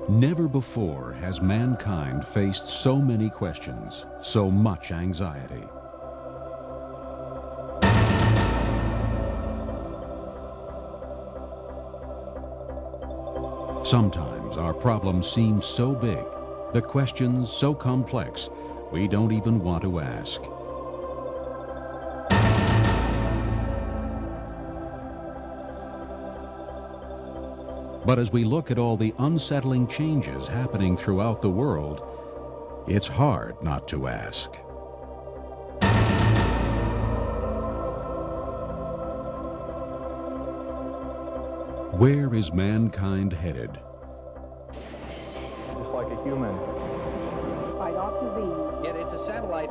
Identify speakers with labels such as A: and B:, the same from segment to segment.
A: Never before has mankind faced so many questions, so much anxiety. Sometimes our problems seem so big, the questions so complex, we don't even want to ask. But as we look at all the unsettling changes happening throughout the world, it's hard not to ask. Where is mankind headed?
B: Just like a human.
C: Right off to Z.
D: Yet it's a satellite.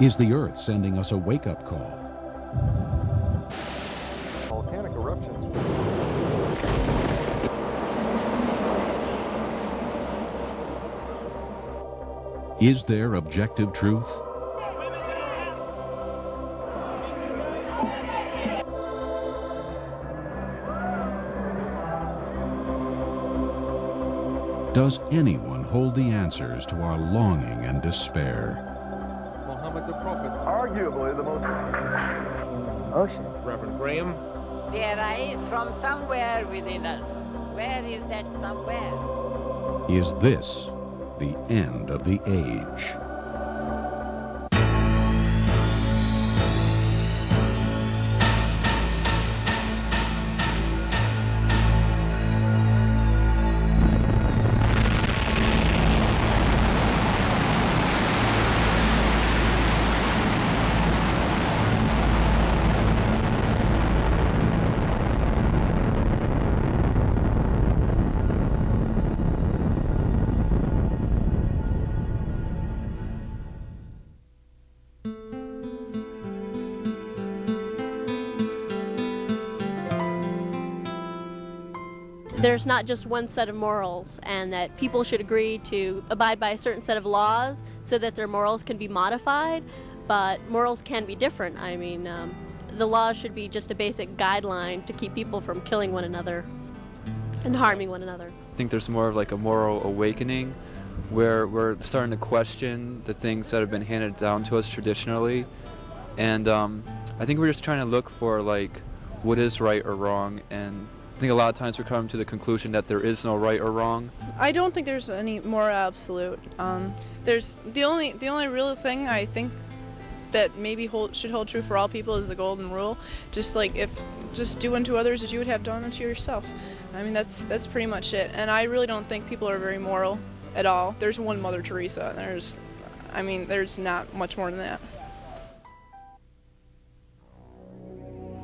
A: Is the Earth sending us a wake-up call?
B: Volcanic eruptions.
A: Is there objective truth? Does anyone hold the answers to our longing and despair?
B: Muhammad the Prophet.
E: Arguably the most...
C: Oceans.
B: Reverend Graham.
F: They arise from somewhere within us. Where is that somewhere?
A: Is this the end of the age?
G: There's not just one set of morals, and that people should agree to abide by a certain set of laws so that their morals can be modified, but morals can be different. I mean, the law should be just a basic guideline to keep people from killing one another and harming one another.
H: I think there's more of like a moral awakening where we're starting to question the things that have been handed down to us traditionally, and I think we're just trying to look for like what is right or wrong, and I think a lot of times we're coming to the conclusion that there is no right or wrong.
I: I don't think there's any more absolute. There's the only real thing I think that maybe should hold true for all people is the golden rule. Just like just do unto others as you would have done unto yourself. I mean that's pretty much it. And I really don't think people are very moral at all. There's one Mother Teresa. There's not much more than that.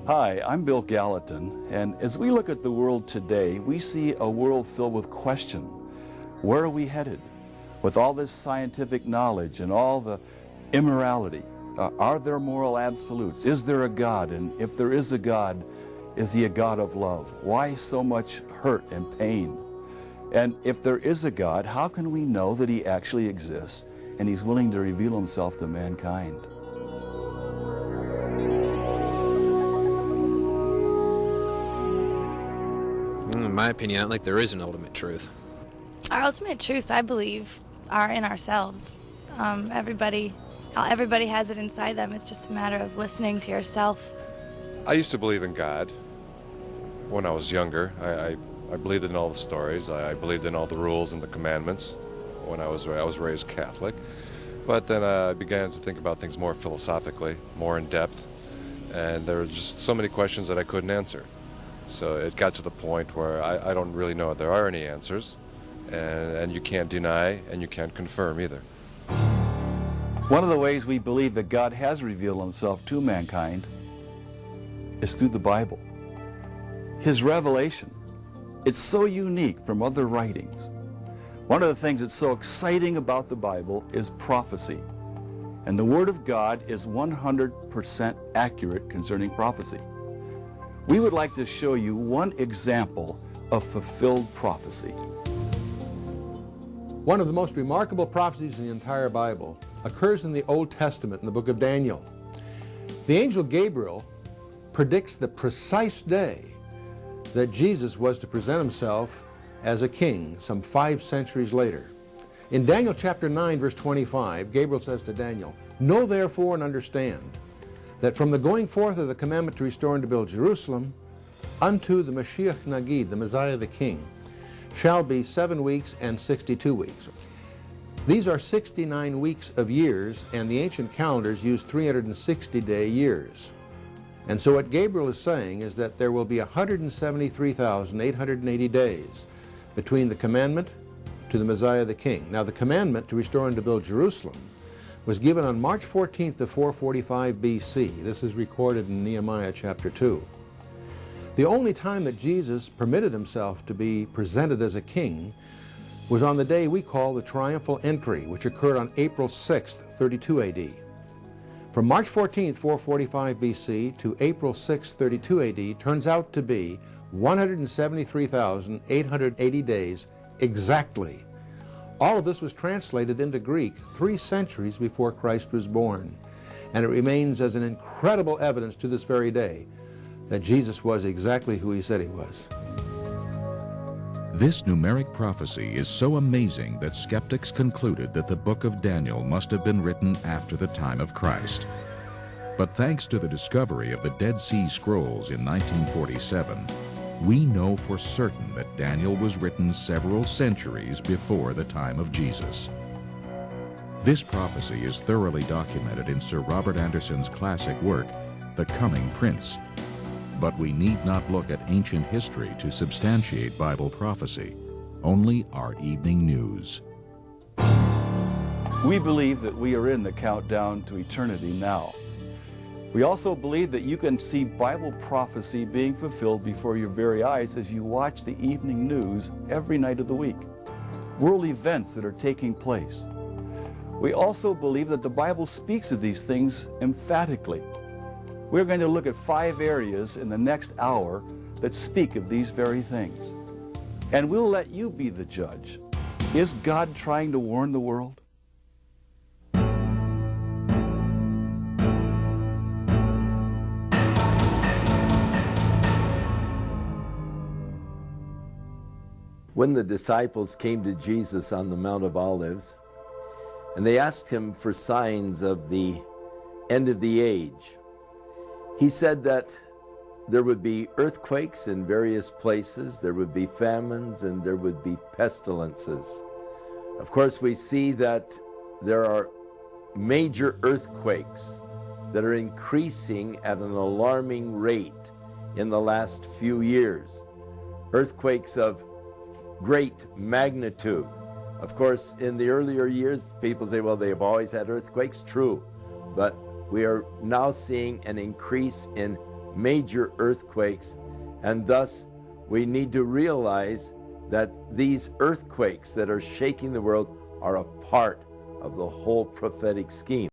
J: Hi, I'm Bill Gallatin, and as we look at the world today, we see a world filled with question. Where are we headed? With all this scientific knowledge and all the immorality, are there moral absolutes? Is there a God? And if there is a God, is he a God of love? Why so much hurt and pain? And if there is a God, how can we know that he actually exists and he's willing to reveal himself to mankind?
K: In my opinion, I don't think there is an ultimate truth.
L: Our ultimate truths, I believe, are in ourselves. Everybody has it inside them. It's just a matter of listening to yourself.
M: I used to believe in God when I was younger. I believed in all the stories. I believed in all the rules and the commandments when I was raised Catholic. But then I began to think about things more philosophically, more in depth, and there were just so many questions that I couldn't answer. So it got to the point where I don't really know if there are any answers, and you can't deny and you can't confirm either.
J: One of the ways we believe that God has revealed himself to mankind is through the Bible. His revelation, it's so unique from other writings. One of the things that's so exciting about the Bible is prophecy. And the Word of God is 100% accurate concerning prophecy. We would like to show you one example of fulfilled prophecy.
N: One of the most remarkable prophecies in the entire Bible occurs in the Old Testament in the book of Daniel. The angel Gabriel predicts the precise day that Jesus was to present himself as a king some 5 centuries later. In Daniel chapter 9, verse 25, Gabriel says to Daniel, "Know therefore and understand that from the going forth of the commandment to restore and to build Jerusalem unto the Mashiach Nagid, the Messiah the King, shall be 7 weeks and 62 weeks. These are 69 weeks of years, and the ancient calendars use 360-day years. And so what Gabriel is saying is that there will be 173,880 days between the commandment to the Messiah the King. Now, the commandment to restore and to build Jerusalem was given on March 14th of 445 BC. This is recorded in Nehemiah chapter 2. The only time that Jesus permitted himself to be presented as a king was on the day we call the triumphal entry, which occurred on April 6th, 32 AD. From March 14th, 445 BC to April 6th, 32 AD turns out to be 173,880 days exactly. All of this was translated into Greek 3 centuries before Christ was born, and it remains as an incredible evidence to this very day that Jesus was exactly who he said he was.
A: This numeric prophecy is so amazing that skeptics concluded that the book of Daniel must have been written after the time of Christ. But thanks to the discovery of the Dead Sea Scrolls in 1947, we know for certain that Daniel was written several centuries before the time of Jesus. This prophecy is thoroughly documented in Sir Robert Anderson's classic work, The Coming Prince. But we need not look at ancient history to substantiate Bible prophecy, only our evening news.
J: We believe that we are in the countdown to eternity now. We also believe that you can see Bible prophecy being fulfilled before your very eyes as you watch the evening news every night of the week. World events that are taking place. We also believe that the Bible speaks of these things emphatically. We're going to look at 5 areas in the next hour that speak of these very things. And we'll let you be the judge. Is God trying to warn the world?
D: When the disciples came to Jesus on the Mount of Olives, and they asked him for signs of the end of the age, he said that there would be earthquakes in various places, there would be famines, and there would be pestilences. Of course, we see that there are major earthquakes that are increasing at an alarming rate in the last few years. Earthquakes of great magnitude. Of course, in the earlier years, people say, well, they have always had earthquakes. True, but we are now seeing an increase in major earthquakes, and thus we need to realize that these earthquakes that are shaking the world are a part of the whole prophetic scheme.